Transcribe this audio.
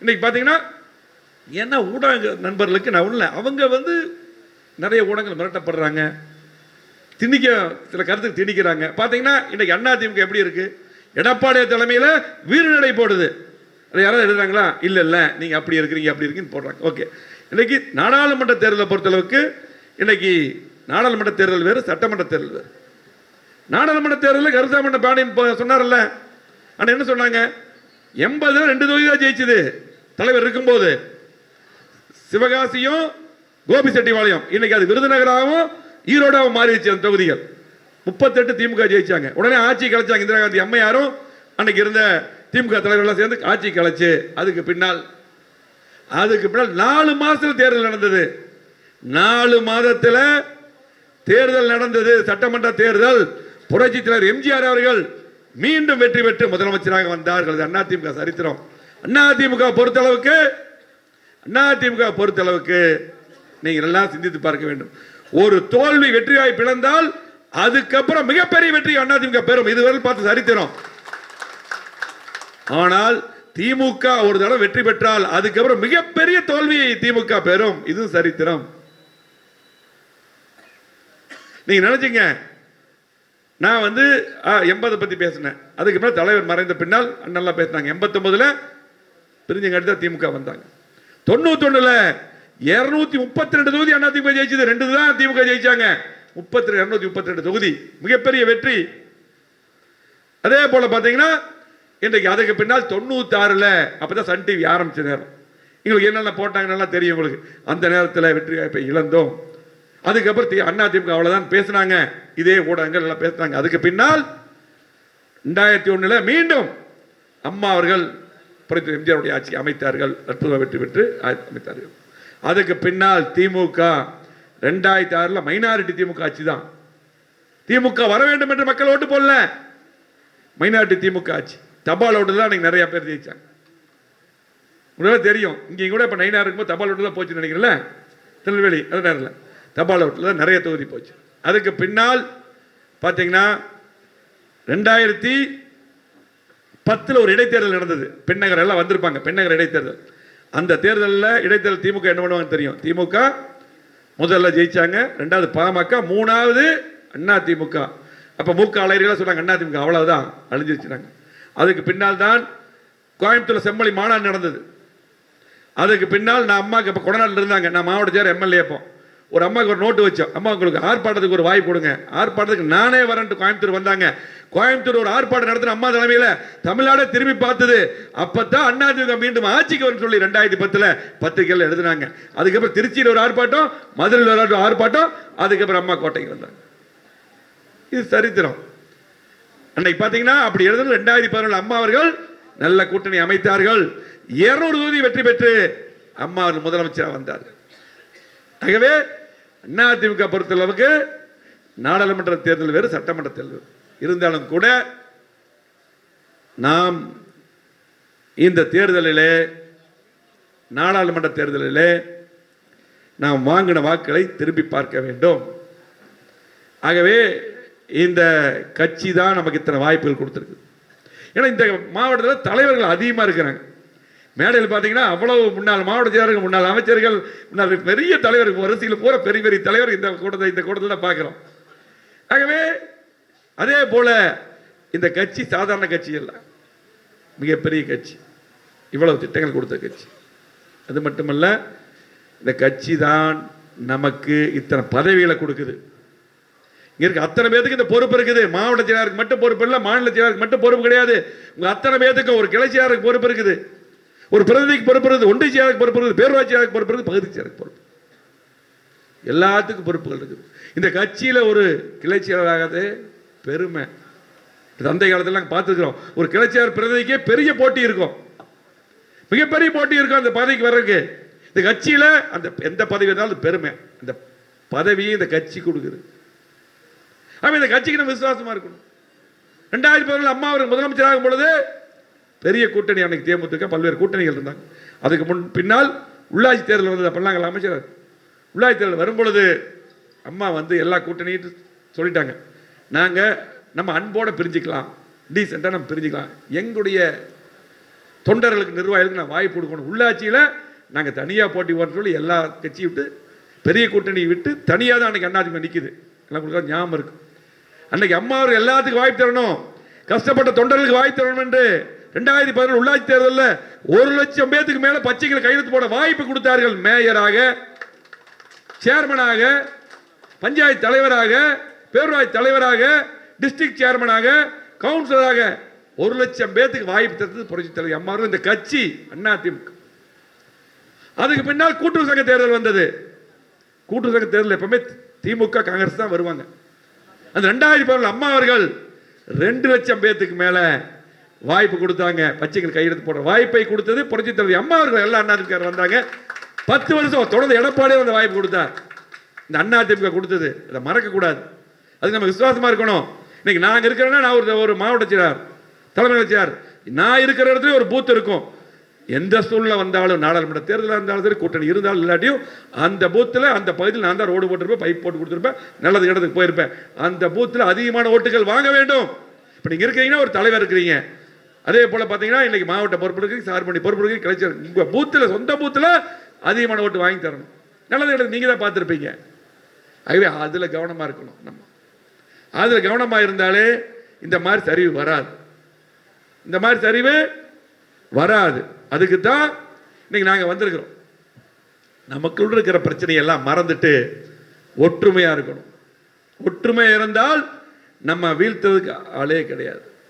இன்னைக்கு பார்த்தீங்கன்னா என்ன ஊடக நண்பர்களுக்கு நான் ஒன்றும் அவங்க நிறைய ஊடகங்கள் மிரட்டப்படுறாங்க, திணிக்க சில கருத்துக்கு திணிக்கிறாங்க. பார்த்தீங்கன்னா இன்னைக்கு அதிமுக எப்படி இருக்கு? எடப்பாடி தலைமையில் வீரநடை போடுது. அதை யாராவது எழுதுறாங்களா? இல்லை இல்லை நீங்கள் அப்படி இருக்கிறீங்க அப்படி இருக்கீங்கன்னு போடுறாங்க. ஓகே, இன்னைக்கு நாடாளுமன்ற தேர்தலை பொறுத்தளவுக்கு இன்னைக்கு நாடாளுமன்ற தேர்தல் வேறு, சட்டமன்ற தேர்தல் வேறு. நாடாளுமன்ற தேர்தலில் கருத்தாமன்ற பாண்டியன் சொன்னார்ல, ஆனால் என்ன சொன்னாங்க? 80 2 தொகுதி தான் ஜெயிச்சது தலைவர் இருக்கும்போது. சிவகாசியும் கோபிச்செட்டிபாளையம், இன்னைக்கு அது விருதுநகராகவும் ஈரோடாவும் மாறிடுச்சு. அந்த தொகுதிகள் 38 திமுக ஜெயிச்சாங்க. உடனே ஆட்சி கலைச்சாங்க. இந்திரா காந்தி அம்மையாரும் அன்னைக்கு இருந்த திமுக தலைவர்கள் சேர்ந்து ஆட்சி கலைச்சு அதுக்கு பின்னால் 4 மாதத்தில் தேர்தல் நடந்தது. 4 மாதத்தில் தேர்தல் நடந்தது. சட்டமன்ற தேர்தல். புரட்சி தலைவர் எம்ஜிஆர் அவர்கள் மீண்டும் வெற்றி பெற்று முதலமைச்சராக வந்தார்கள். அதிமுக சரித்திரம். அதிமுக பொறுத்தளவுக்கு நீங்கள் எல்லாம் சிந்தித்து பார்க்க வேண்டும். ஒரு தோல்வி வெற்றியாய் பிளந்தால் அதுக்கப்புறம் மிகப்பெரிய வெற்றி அதிமுக பெறும். இதுவரை பார்த்து சரித்திரம். ஆனால் திமுக ஒரு தடவை வெற்றி பெற்றால் அதுக்கப்புறம் மிகப்பெரிய தோல்வியை திமுக பெறும். இது சரித்திரம். நீங்க நினைச்சீங்க நான் 80 பத்தி பேசினேன். அதுக்கு பின்னால் தலைவர் மறைந்த பின்னால் நல்லா பேசினாங்க. 89 பிரிஞ்சங்காட்டி தான் திமுக வந்தாங்க. 91 232 தொகுதி அதிமுக ஜெயிச்சது. 2 தான் திமுக ஜெயிச்சாங்க. 232 தொகுதி மிகப்பெரிய வெற்றி. அதே போல பாத்தீங்கன்னா இன்றைக்கு அதுக்கு பின்னால் 96 அப்பதான் சன் டிவி ஆரம்பிச்ச நேரம். எங்களுக்கு என்னென்ன போட்டாங்க நல்லா தெரியும் உங்களுக்கு. அந்த நேரத்தில் வெற்றி வாய்ப்பை இழந்தோம். அதுக்கப்புறம் அதிமுக அவ்வளவுதான் பேசினாங்க. இதே ஊடகங்கள் எல்லாம் பேசினாங்க. அதுக்கு பின்னால் 2001 மீண்டும் அம்மா அவர்கள் எம்ஜிஆருடைய ஆட்சி அமைத்தார்கள். அற்புதமாக வெற்றி பெற்று அமைத்தார்கள். அதுக்கு பின்னால் திமுக 2006 மைனாரிட்டி திமுக ஆட்சி தான். திமுக வர வேண்டும் என்று மக்கள் ஓட்டு போடல. மைனாரிட்டி திமுக ஆட்சி. தபால் ஓட்டு தான் நிறைய பேர் ஜெயிச்சாங்க. உங்களுக்கு தெரியும். இங்கே கூட இப்போ 9 இருக்கும்போது தபால் ஓட்டு தான் போச்சுன்னு நினைக்கிறேன்ல, திருநெல்வேலி. அது நேரில் தபால் ஓட்டில் தான் நிறைய தொகுதி போச்சு. அதுக்கு பின்னால் பார்த்தீங்கன்னா 2010 ஒரு இடைத்தேர்தல் நடந்தது. பெண்ணகர் எல்லாம் வந்திருப்பாங்க. பெண்ணகர் இடைத்தேர்தல். அந்த தேர்தலில் இடைத்தேர்தல் திமுக என்ன பண்ணுவாங்க தெரியும். திமுக முதல்ல ஜெயிச்சாங்க, 2வது பாமக, 3வது அதிமுக. அப்போ மூக்க அலையர்களாக சொன்னாங்க அதிமுக அவ்வளவுதான் அழிஞ்சிருச்சுனாங்க. அதுக்கு பின்னால் தான் கோயம்புத்தூர் செம்மொழி மாநாடு நடந்தது. அதுக்கு பின்னால் நான் அம்மாவுக்கு இப்போ கொடநாட்டில் இருந்தாங்க. நான் மாவட்ட சேர் எம்எல்ஏ. அப்போ ஒரு அம்மாவுக்கு ஒரு நோட்டு வச்சோம். அம்மா உங்களுக்கு ஆர்ப்பாட்டத்துக்கு ஒரு வாய்ப்பு கொடுங்க. ஆர்ப்பாட்டத்துக்கு நானே வரேன்ட்டு கோயம்புத்தூர் வந்தாங்க. கோயம்புத்தூர் ஒரு ஆர்ப்பாட்டம் நடத்தின அம்மா தலைமையில் தமிழ்நாடு திரும்பி பார்த்தது. அப்பதான் அதிமுக மீண்டும் ஆட்சிக்கு வரும் சொல்லி 2010 பத்திரிகையில் எழுதினாங்க. அதுக்கப்புறம் திருச்சியில் ஒரு ஆர்ப்பாட்டம், மதுரையில் ஒரு ஆர்ப்பாட்டம், அதுக்கப்புறம் அம்மா கோட்டைக்கு வந்தாங்க. இது சரித்திரம். அன்னைக்கு பார்த்தீங்கன்னா அப்படி எழுதுறது 2011 அம்மா அவர்கள் நல்ல கூட்டணி அமைத்தார்கள். 200 தொகுதி வெற்றி பெற்று அம்மா அவர்கள் முதலமைச்சராக வந்தார்கள். ஆகவே அதிமுக பொறுத்தளவுக்கு நாடாளுமன்ற தேர்தல் வேறு, சட்டமன்ற தேர்தல் இருந்தாலும் கூட நாம் இந்த தேர்தலிலே, நாடாளுமன்ற தேர்தலிலே நாம் வாங்கின வாக்குகளை திரும்பி பார்க்க வேண்டும். ஆகவே இந்த கட்சி தான் நமக்கு இத்தனை வாய்ப்புகள் கொடுத்துருக்கு. ஏன்னா இந்த மாவட்டத்தில் தலைவர்கள் அதிகமாக இருக்கிறாங்க. மேடையில் பார்த்தீங்கன்னா அவ்வளவு முன்னாள் மாவட்ட செயலர்கள், முன்னாள் அமைச்சர்கள், முன்னாள் பெரிய தலைவர்கள், வரிசையில் பூரா பெரிய பெரிய தலைவர் இந்த கூட்டத்தில் தான் பார்க்குறோம். ஆகவே அதே போல இந்த கட்சி சாதாரண கட்சி அல்ல, மிகப்பெரிய கட்சி. இவ்வளவு திட்டங்கள் கொடுத்த கட்சி. அது மட்டுமல்ல, இந்த கட்சி தான் நமக்கு இத்தனை பதவிகளை கொடுக்குது. இங்க இருக்க அத்தனை பேருக்கு இந்த பொறுப்பு இருக்குது. மாவட்ட செயலாளருக்கு மட்டும் பொறுப்பு இல்லை, மாநில செயலாளருக்கு மட்டும் பொறுப்பு கிடையாது. உங்க அத்தனை பேருக்கு ஒரு கிளை செயலாளருக்கு பொறுப்பு இருக்குது, ஒரு பிரதிநிதிக்கு பொறுப்பு இருக்குது, ஒன்றிய செயலாளருக்கு பொறுப்பு இருக்குது, பேரூராட்சி செயலாளருக்கு பொறுப்பு இருக்குது, பகுதி செயலாளருக்கு பொறுப்பு. எல்லாத்துக்கும் பொறுப்புகள் இருக்குது. இந்த கட்சியில் ஒரு கிளை செயலாளராக பெருமை. தந்தை காலத்தில் நாங்கள் பார்த்துக்கிறோம். ஒரு கிளை செயலாளர் பிரதிநிதிக்கே பெரிய போட்டி இருக்கும், மிகப்பெரிய போட்டி இருக்கும் அந்த பதவிக்கு வர்றதுக்கு. இந்த கட்சியில் அந்த எந்த பதவி இருந்தாலும் பெருமை. அந்த பதவியை இந்த கட்சி கொடுக்குது. இந்த கட்சிக்கு நம்ம விசுவாசமா இருக்கணும். 2011 அம்மா அவர்கள் முதலமைச்சர் ஆகும் பொழுது பெரிய கூட்டணி, அன்னைக்கு தேமுதிக பல்வேறு கூட்டணிகள் இருந்தாங்க. அதுக்கு பின்னால் உள்ளாட்சி தேர்தல் வந்தது. அப்பெல்லாம் அமைச்சர் உள்ளாட்சி தேர்தல் வரும்பொழுது அம்மா எல்லா கூட்டணியும் சொல்லிட்டாங்க, நாங்கள் நம்ம அன்போட பிரிஞ்சுக்கலாம், டீசெண்டாக நம்ம பிரிஞ்சுக்கலாம், எங்களுடைய தொண்டர்களுக்கு நிர்வாகிகளுக்கு நான் வாய்ப்பு கொடுக்கணும். உள்ளாட்சியில் நாங்கள் தனியாக போட்டி போட்டு சொல்லி எல்லா கட்சியை விட்டு பெரிய கூட்டணி விட்டு தனியாக தான் அன்றைக்கி அதிமுக நிற்குது. எல்லாம் உங்களுக்கு ஞாபகம் இருக்கும். அன்னைக்கு அம்மா அவர்கள் எல்லாத்துக்கும் வாய்ப்பு தரணும், கஷ்டப்பட்ட தொண்டர்களுக்கு வாய்ப்பு தரணும் என்று 2017 உள்ளாட்சி தேர்தலில் 1,00,000 பேருக்கு மேல பச்சைகளை கையெழுத்து போட வாய்ப்பு கொடுத்தார்கள். மேயராக, சேர்மனாக, பஞ்சாயத்து தலைவராக, பேரூராட்சி தலைவராக, டிஸ்ட்ரிக்ட் சேர்மனாக, கவுன்சிலராக 1,00,000 பேருக்கு வாய்ப்பு தந்தது புரட்சி தலைவர் அம்மா அவர்கள். இந்த கட்சி அதிமுக. அதுக்கு பின்னால் கூட்டுறவு சங்க தேர்தல் வந்தது. கூட்டுறவு சங்க தேர்தல் எப்பவுமே திமுக காங்கிரஸ் தான் வருவாங்க. அந்த 2017 அம்மா அவர்கள் 2,00,000 பேத்துக்கு மேல வாய்ப்பு கொடுத்தாங்க. பச்சைகள் கையெழுத்து போடுற வாய்ப்பை கொடுத்தது புரட்சி தலைவர் அம்மா அவர்கள். எல்லாம் அதிமுக வந்தாங்க. 10 வருஷம் தொடர்ந்து எடப்பாடியே வந்து வாய்ப்பு கொடுத்தார். இந்த அதிமுக கொடுத்தது அதை மறக்க கூடாது. அதுக்கு நம்ம விசுவாசமா இருக்கணும். இன்னைக்கு நாங்க இருக்கிறேன்னா நான் ஒரு மாவட்ட செயலாளர், தலைமை செயலாளர், நான் இருக்கிற இடத்துல ஒரு பூத் இருக்கும். எந்த சூழ்நிலை வந்தாலும், நாடாளுமன்ற தேர்தலாக இருந்தாலும் சரி, கூட்டணி இருந்தாலும் இல்லாட்டியும் அந்த பூத்தில் அந்த பகுதியில் நான் தான் ரோடு போட்டிருப்பேன், பைப் போட்டு கொடுத்துருப்பேன், நல்லது இடத்துக்கு போயிருப்பேன். அந்த பூத்தில் அதிகமான ஓட்டுகள் வாங்க வேண்டும். இப்போ நீங்கள் இருக்கிறீங்கன்னா ஒரு தலைவர் இருக்கிறீங்க, அதே போல் பார்த்தீங்கன்னா இன்னைக்கு மாவட்ட பொறுப்பு இருக்கு, சார்பணி பொறுப்பு இருக்கு, கலைச்சர் உங்கள் பூத்தில் சொந்த பூத்தில் அதிகமான ஓட்டு வாங்கி தரணும். நல்லது இடத்துக்கு நீங்கள் தான் பார்த்துருப்பீங்க. ஆகவே அதில் கவனமாக இருக்கணும். நம்ம அதில் கவனமாக இருந்தாலே இந்த மாதிரி சரிவு வராது. இந்த மாதிரி சரிவு வராது. அதுக்கு தான் இன்னைக்கு நாங்கள் வந்திருக்கிறோம். நமக்குள்ள இருக்கிற பிரச்சனையெல்லாம் மறந்துட்டு ஒற்றுமையாக இருக்கணும். ஒற்றுமை இருந்தால் நம்ம வீழ்த்துறதுக்கு ஆளே கிடையாது.